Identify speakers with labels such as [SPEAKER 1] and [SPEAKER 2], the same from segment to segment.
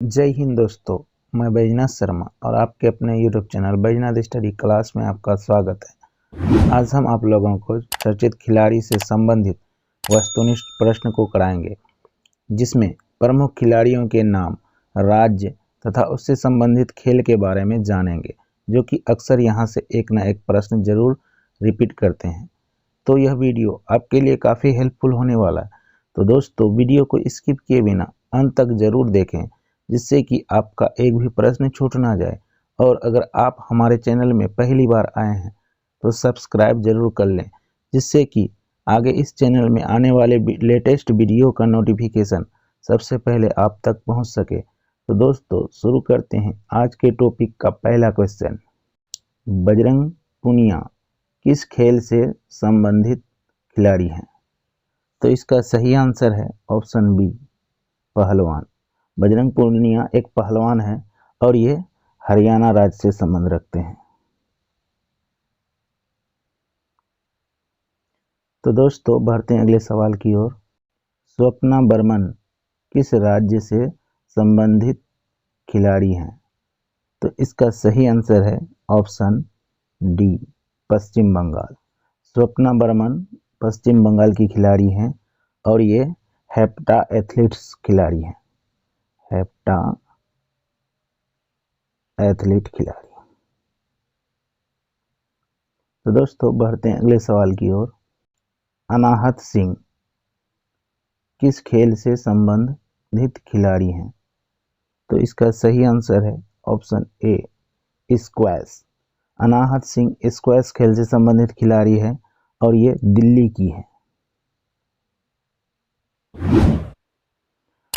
[SPEAKER 1] जय हिंद दोस्तों, मैं बैजनाथ शर्मा और आपके अपने YouTube channel Baijnath study class में आपका स्वागत है। आज हम आप लोगों को चर्चित खिलाड़ी से संबंधित वस्तुनिष्ठ प्रश्न को कराएंगे, जिसमें प्रमुख खिलाड़ियों के नाम, राज्य तथा उससे संबंधित खेल के बारे में जानेंगे, जो कि अक्सर यहाँ से एक न एक प्रश्न जरूर रिपीट करते हैं। तो यह वीडियो आपके लिए काफ़ी हेल्पफुल होने वाला है। तो दोस्तों, वीडियो को स्किप किए बिना अंत तक जरूर देखें, जिससे कि आपका एक भी प्रश्न छूट ना जाए। और अगर आप हमारे चैनल में पहली बार आए हैं तो सब्सक्राइब जरूर कर लें, जिससे कि आगे इस चैनल में आने वाले लेटेस्ट वीडियो का नोटिफिकेशन सबसे पहले आप तक पहुंच सके। तो दोस्तों, शुरू करते हैं आज के टॉपिक का पहला क्वेश्चन। बजरंग पूनिया किस खेल से संबंधित खिलाड़ी हैं? तो इसका सही आंसर है ऑप्शन बी, पहलवान। बजरंग पूनिया एक पहलवान है और ये हरियाणा राज्य से संबंध रखते हैं। तो दोस्तों, बढ़ते हैं अगले सवाल की ओर। स्वप्ना बर्मन किस राज्य से संबंधित खिलाड़ी हैं? तो इसका सही आंसर है ऑप्शन डी, पश्चिम बंगाल। स्वप्ना बर्मन पश्चिम बंगाल की खिलाड़ी हैं और ये हेप्टा एथलीट्स खिलाड़ी हैं। हेप्टा एथलीट खिलाड़ी। तो दोस्तों, बढ़ते हैं अगले सवाल की ओर। अनाहत सिंह किस खेल से संबंधित खिलाड़ी हैं? तो इसका सही आंसर है option A, squash. Anahat Singh squash खेल से संबंधित खिलाड़ी है और ये दिल्ली की है।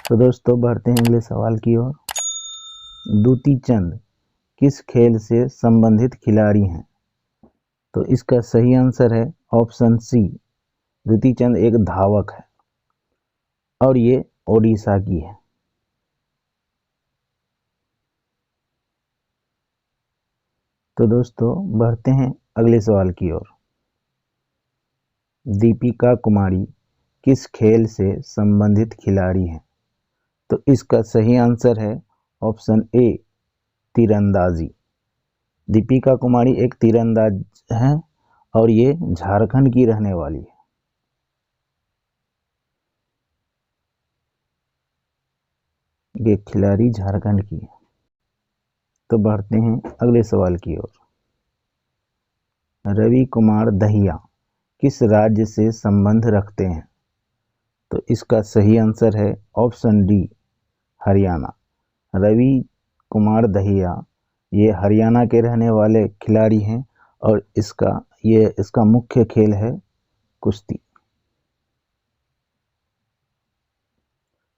[SPEAKER 1] तो दोस्तों, बढ़ते हैं अगले सवाल की ओर। दूती चंद किस खेल से संबंधित खिलाड़ी हैं? तो इसका सही आंसर है ऑप्शन सी, दूती चंद एक धावक है और ये ओडिशा की है। तो दोस्तों, बढ़ते हैं अगले सवाल की ओर। दीपिका कुमारी किस खेल से संबंधित खिलाड़ी हैं? तो इसका सही आंसर है ऑप्शन ए, तीरंदाजी। दीपिका कुमारी एक तीरंदाज हैं और ये झारखंड की रहने वाली है। ये खिलाड़ी झारखंड की है। तो बढ़ते हैं अगले सवाल की ओर। रवि कुमार दहिया किस राज्य से संबंध रखते हैं? तो इसका सही आंसर है ऑप्शन डी, हरियाणा। रवि कुमार दहिया ये हरियाणा के रहने वाले खिलाड़ी हैं और इसका मुख्य खेल है कुश्ती।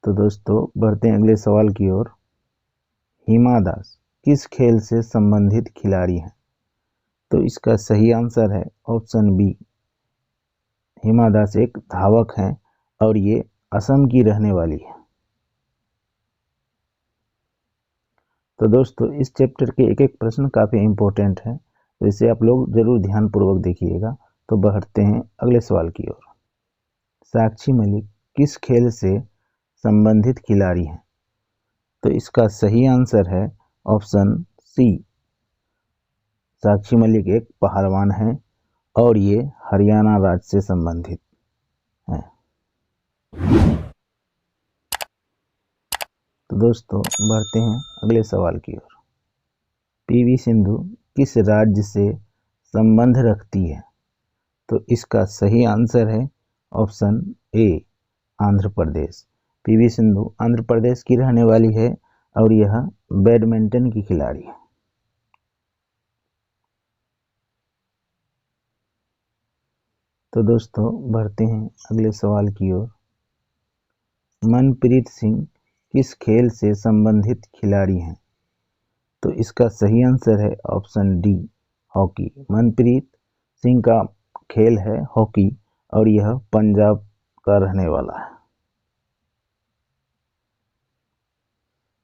[SPEAKER 1] तो दोस्तों, बढ़ते हैं अगले सवाल की ओर। हिमा दास किस खेल से संबंधित खिलाड़ी हैं? तो इसका सही आंसर है ऑप्शन बी, हिमा दास एक धावक हैं और ये असम की रहने वाली है। तो दोस्तों, इस चैप्टर के एक एक प्रश्न काफ़ी इम्पोर्टेंट है, तो इसे आप लोग जरूर ध्यानपूर्वक देखिएगा। तो बढ़ते हैं अगले सवाल की ओर। साक्षी मलिक किस खेल से संबंधित खिलाड़ी हैं? तो इसका सही आंसर है ऑप्शन सी, साक्षी मलिक एक पहलवान है और ये हरियाणा राज्य से संबंधित है। तो दोस्तों, बढ़ते हैं अगले सवाल की ओर। पीवी सिंधु किस राज्य से संबंध रखती है? तो इसका सही आंसर है option A, Andhra Pradesh. PV Sindhu Andhra Pradesh की रहने वाली है और यह बैडमिंटन की खिलाड़ी है। तो दोस्तों, बढ़ते हैं अगले सवाल की ओर। मनप्रीत सिंह किस खेल से संबंधित खिलाड़ी हैं? तो इसका सही आंसर है option D, hockey. Manpreet Singh का खेल है हॉकी और यह पंजाब का रहने वाला है।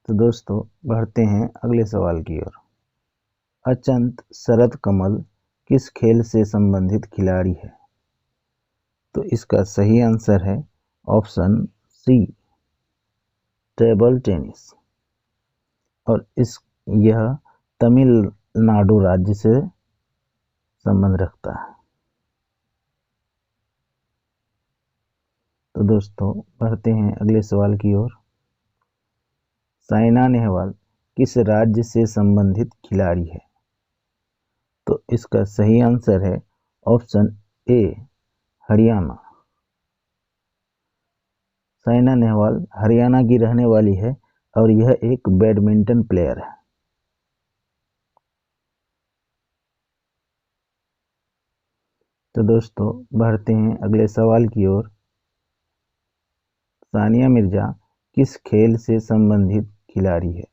[SPEAKER 1] तो दोस्तों, बढ़ते हैं अगले सवाल की ओर। अचंत शरद कमल किस खेल से संबंधित खिलाड़ी है? तो इसका सही आंसर है ऑप्शन सी, टेबल टेनिस। और यह तमिलनाडु राज्य से संबंध रखता है। तो दोस्तों बढ़ते हैं अगले सवाल की ओर। साइना नेहवाल किस राज्य से संबंधित खिलाड़ी है? तो इसका सही आंसर है ऑप्शन ए, हरियाणा। साइना नेहवाल हरियाणा की रहने वाली है और यह एक बैडमिंटन प्लेयर है। तो दोस्तों बढ़ते हैं अगले सवाल की ओर। सानिया मिर्जा किस खेल से संबंधित खिलाड़ी है?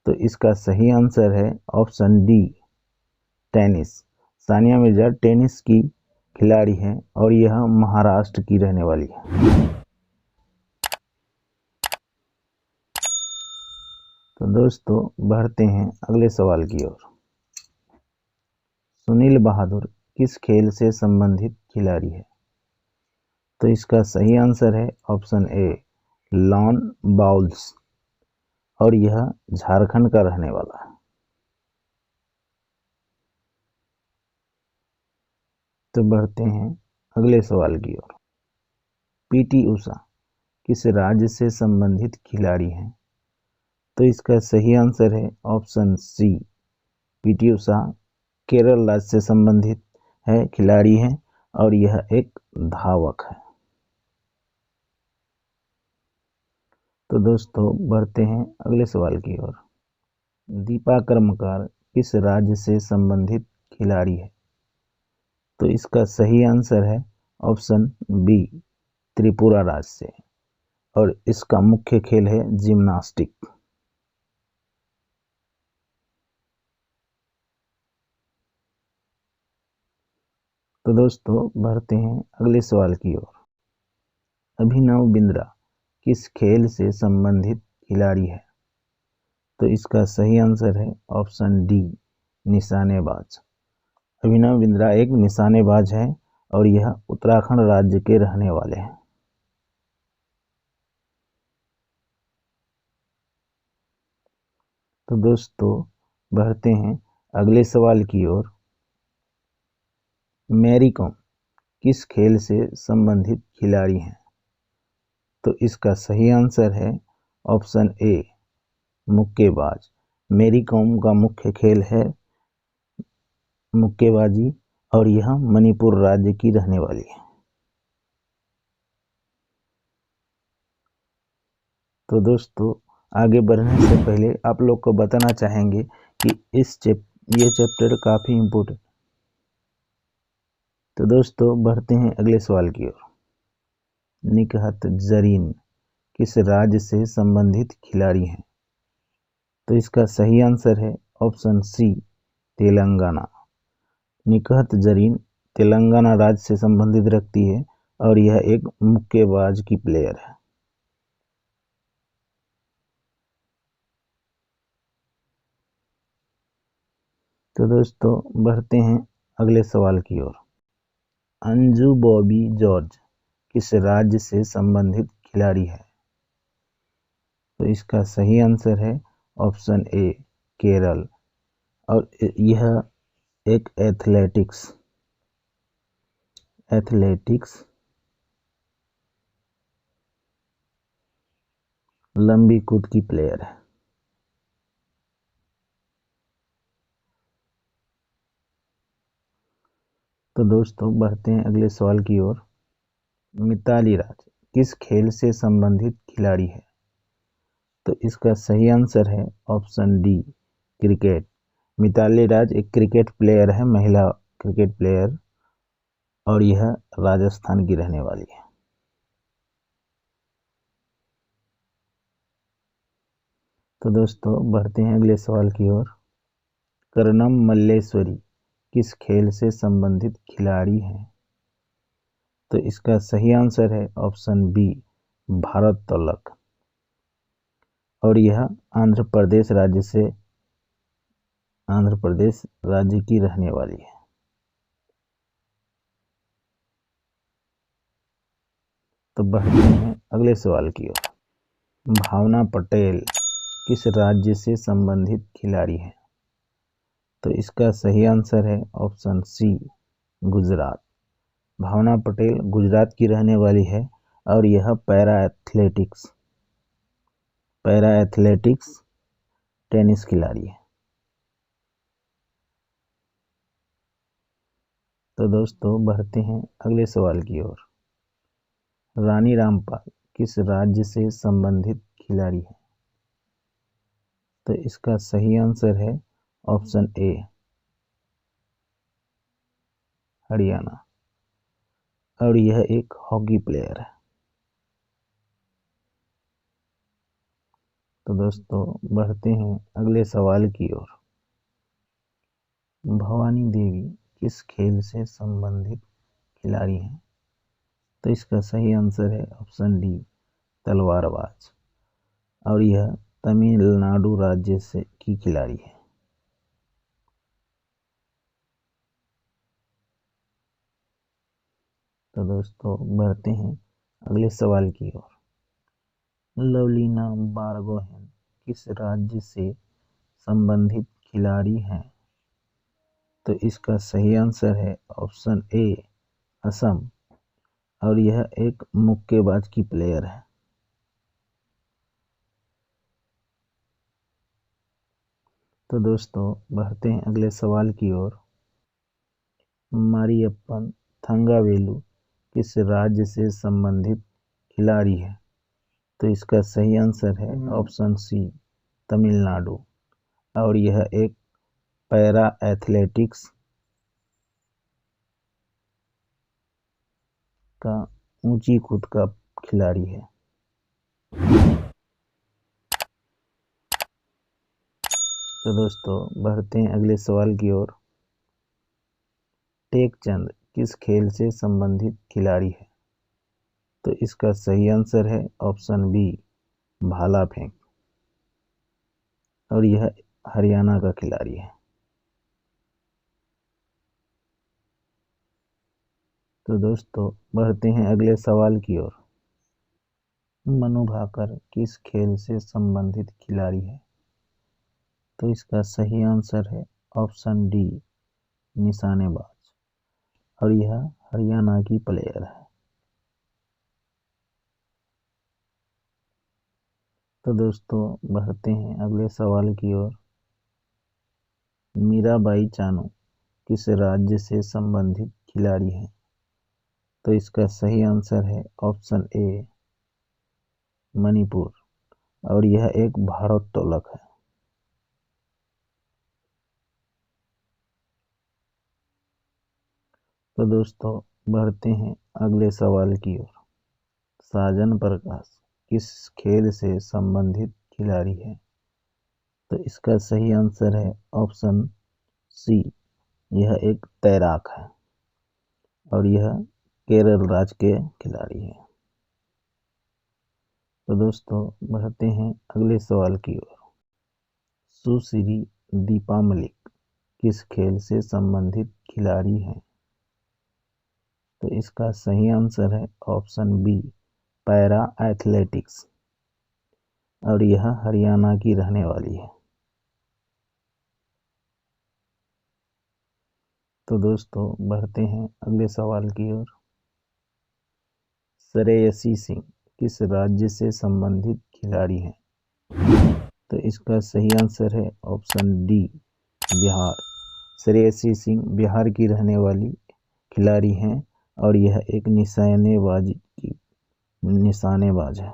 [SPEAKER 1] तो इसका सही आंसर है option D, tennis. Sania Mirza tennis की खिलाड़ी हैं और यह महाराष्ट्र की रहने वाली है। तो दोस्तों बढ़ते हैं अगले सवाल की ओर। सुनील बहादुर किस खेल से संबंधित खिलाड़ी है? तो इसका सही आंसर है ऑप्शन ए, लॉन बाउल्स और यह झारखंड का रहने वाला है। तो बढ़ते हैं अगले सवाल की ओर। पीटी उषा किस राज्य से संबंधित खिलाड़ी हैं? तो इसका सही आंसर है option C, PT Usha Kerala राज्य से संबंधित है, खिलाड़ी हैं और यह एक धावक है। तो दोस्तों बढ़ते हैं अगले सवाल की ओर। दीपा कर्मकार किस राज्य से संबंधित खिलाड़ी है? तो इसका सही आंसर है ऑप्शन बी, त्रिपुरा राज्य से और इसका मुख्य खेल है जिम्नास्टिक। तो दोस्तों बढ़ते हैं अगले सवाल की ओर। अभिनव बिंद्रा किस खेल से संबंधित खिलाड़ी है? तो इसका सही आंसर है ऑप्शन डी, निशानेबाज। अभिनव बिंद्रा एक निशानेबाज है और यह उत्तराखंड राज्य के रहने वाले हैं। तो दोस्तों बढ़ते हैं अगले सवाल की ओर। मैरी कॉम किस खेल से संबंधित खिलाड़ी हैं? तो इसका सही आंसर है ऑप्शन ए, मुक्केबाज। मैरी कॉम का मुख्य खेल है मुक्केबाजी और यह मणिपुर राज्य की रहने वाली है। तो दोस्तों आगे बढ़ने से पहले आप लोग को बताना चाहेंगे कि ये चैप्टर काफ़ी इम्पोर्टेंट। तो दोस्तों बढ़ते हैं अगले सवाल की ओर। निकहत जरीन किस राज्य से संबंधित खिलाड़ी हैं? तो इसका सही आंसर है ऑप्शन सी, तेलंगाना। निकहत जरीन तेलंगाना राज्य से संबंधित रखती है और यह एक मुक्केबाज की प्लेयर है। तो दोस्तों बढ़ते हैं अगले सवाल की ओर। अंजू बॉबी जॉर्ज किस राज्य से संबंधित खिलाड़ी है? तो इसका सही आंसर है ऑप्शन ए, केरल और यह एक एथलेटिक्स लंबी कूद की प्लेयर है। तो दोस्तों बढ़ते हैं अगले सवाल की ओर। मिताली राज किस खेल से संबंधित खिलाड़ी है? तो इसका सही आंसर है ऑप्शन डी, क्रिकेट। मिताली राज एक क्रिकेट प्लेयर है, महिला क्रिकेट प्लेयर और यह राजस्थान की रहने वाली है। तो दोस्तों बढ़ते हैं अगले सवाल की ओर। कर्णम मल्लेश्वरी किस खेल से संबंधित खिलाड़ी हैं? तो इसका सही आंसर है ऑप्शन बी, भारोत्तोलक और यह आंध्र प्रदेश राज्य की रहने वाली है। तो बढ़ते हैं अगले सवाल की ओर। भावना पटेल किस राज्य से संबंधित खिलाड़ी है? तो इसका सही आंसर है ऑप्शन सी, गुजरात। भावना पटेल गुजरात की रहने वाली है और यह पैरा एथलेटिक्स टेनिस खिलाड़ी है। तो दोस्तों बढ़ते हैं अगले सवाल की ओर। रानी रामपाल किस राज्य से संबंधित खिलाड़ी है? तो इसका सही आंसर है ऑप्शन ए, हरियाणा, और यह एक हॉकी प्लेयर है। तो दोस्तों बढ़ते हैं अगले सवाल की ओर। भवानी देवी किस खेल से संबंधित खिलाड़ी हैं? तो इसका सही आंसर है ऑप्शन डी, तलवारबाज, और यह तमिलनाडु राज्य से की खिलाड़ी है। तो दोस्तों बढ़ते हैं अगले सवाल की ओर। लवलीना बारगोहेन किस राज्य से संबंधित खिलाड़ी हैं? तो इसका सही आंसर है ऑप्शन ए, असम, और यह एक मुक्केबाज की प्लेयर है। तो दोस्तों बढ़ते हैं अगले सवाल की ओर। मारियप्पन थंगावेलु किस राज्य से संबंधित खिलाड़ी है? तो इसका सही आंसर है ऑप्शन सी, तमिलनाडु, और यह एक पैरा एथलेटिक्स का ऊंची कूद का खिलाड़ी है। तो दोस्तों बढ़ते हैं अगले सवाल की ओर। टेकचंद किस खेल से संबंधित खिलाड़ी है? तो इसका सही आंसर है ऑप्शन बी, भाला फेंक, और यह हरियाणा का खिलाड़ी है। तो दोस्तों बढ़ते हैं अगले सवाल की ओर। मनु भाकर किस खेल से संबंधित खिलाड़ी है? तो इसका सही आंसर है ऑप्शन डी, निशानेबाज, और यह हरियाणा की प्लेयर है। तो दोस्तों बढ़ते हैं अगले सवाल की ओर। मीराबाई चानू किस राज्य से संबंधित खिलाड़ी है? तो इसका सही आंसर है ऑप्शन ए, मणिपुर, और यह एक भारोत्तोलक है। तो दोस्तों बढ़ते हैं अगले सवाल की ओर। साजन प्रकाश किस खेल से संबंधित खिलाड़ी है? तो इसका सही आंसर है ऑप्शन सी, यह एक तैराक है, और यह केरल राज्य के खिलाड़ी है। तो दोस्तों बढ़ते हैं अगले सवाल की ओर। सुश्री दीपा मलिक किस खेल से संबंधित खिलाड़ी हैं? तो इसका सही आंसर है ऑप्शन बी, पैरा एथलेटिक्स, और यह हरियाणा की रहने वाली है। तो दोस्तों बढ़ते हैं अगले सवाल की ओर। श्रेयसी सिंह किस राज्य से संबंधित खिलाड़ी हैं? तो इसका सही आंसर है ऑप्शन डी, बिहार। श्रेयसी सिंह बिहार की रहने वाली खिलाड़ी हैं, और यह एक निशानेबाज है।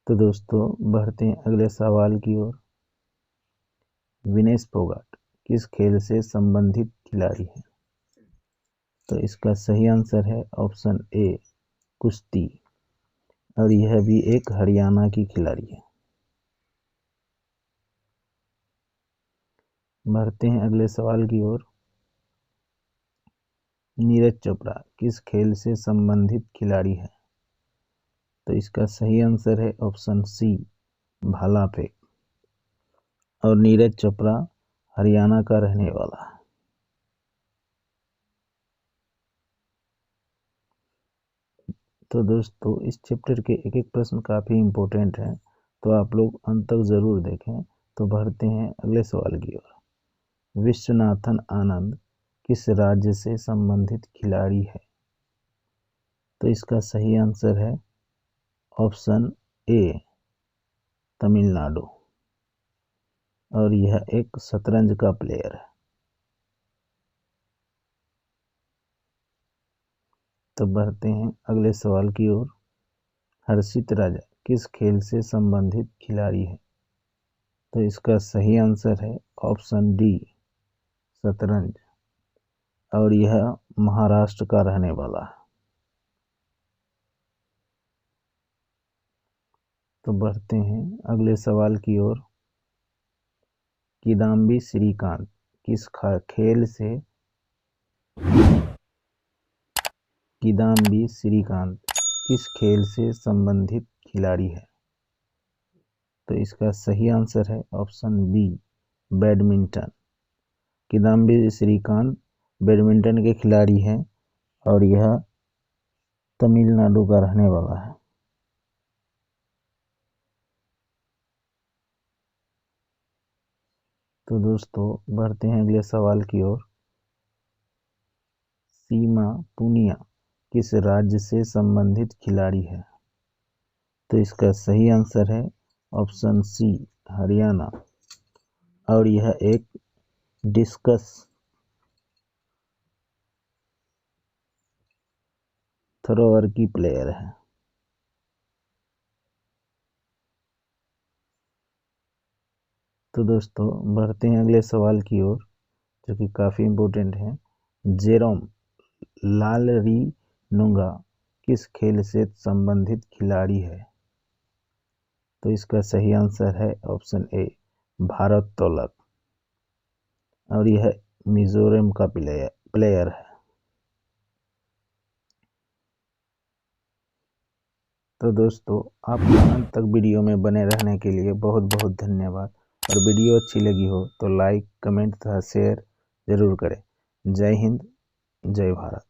[SPEAKER 1] तो दोस्तों बढ़ते हैं अगले सवाल की ओर। विनेश फोगाट किस खेल से संबंधित खिलाड़ी है? तो इसका सही आंसर है ऑप्शन ए, कुश्ती, और यह भी एक हरियाणा की खिलाड़ी है। बढ़ते हैं अगले सवाल की ओर। नीरज चोपड़ा किस खेल से संबंधित खिलाड़ी है? तो इसका सही आंसर है ऑप्शन सी, भाला फेंक, और नीरज चोपड़ा हरियाणा का रहने वाला है। तो दोस्तों इस चैप्टर के एक एक प्रश्न काफ़ी इम्पोर्टेंट हैं, तो आप लोग अंत तक ज़रूर देखें। तो बढ़ते हैं अगले सवाल की ओर। विश्वनाथन आनंद किस राज्य से संबंधित खिलाड़ी है? तो इसका सही आंसर है ऑप्शन ए, तमिलनाडु, और यह एक शतरंज का प्लेयर है। तो बढ़ते हैं अगले सवाल की ओर। हर्षित राजा किस खेल से संबंधित खिलाड़ी है? तो इसका सही आंसर है ऑप्शन डी, शतरंज, और यह महाराष्ट्र का रहने वाला है। तो बढ़ते हैं अगले सवाल की ओर। किदाम्बी श्रीकांत किस खेल से किदाम्बी श्रीकांत किस खेल से संबंधित खिलाड़ी है? तो इसका सही आंसर है option B, badminton. Kidambi Srikanth badminton के खिलाड़ी हैं और यह तमिलनाडु का रहने वाला है। तो दोस्तों बढ़ते हैं अगले सवाल की ओर। सीमा पुनिया किस राज्य से संबंधित खिलाड़ी है? तो इसका सही आंसर है ऑप्शन सी, हरियाणा, और यह एक डिस्कस थ्रोअर की प्लेयर है। तो दोस्तों बढ़ते हैं अगले सवाल की ओर, जो कि काफ़ी इम्पोर्टेंट है। जेरोम लालरिनुंगा किस खेल से संबंधित खिलाड़ी है? तो इसका सही आंसर है ऑप्शन ए, भारोत्तोलक, और यह मिजोरम का प्लेयर है। तो दोस्तों आपका अंत तक वीडियो में बने रहने के लिए बहुत बहुत धन्यवाद। और वीडियो अच्छी लगी हो तो लाइक, कमेंट तथा शेयर ज़रूर करें। जय हिंद, जय भारत।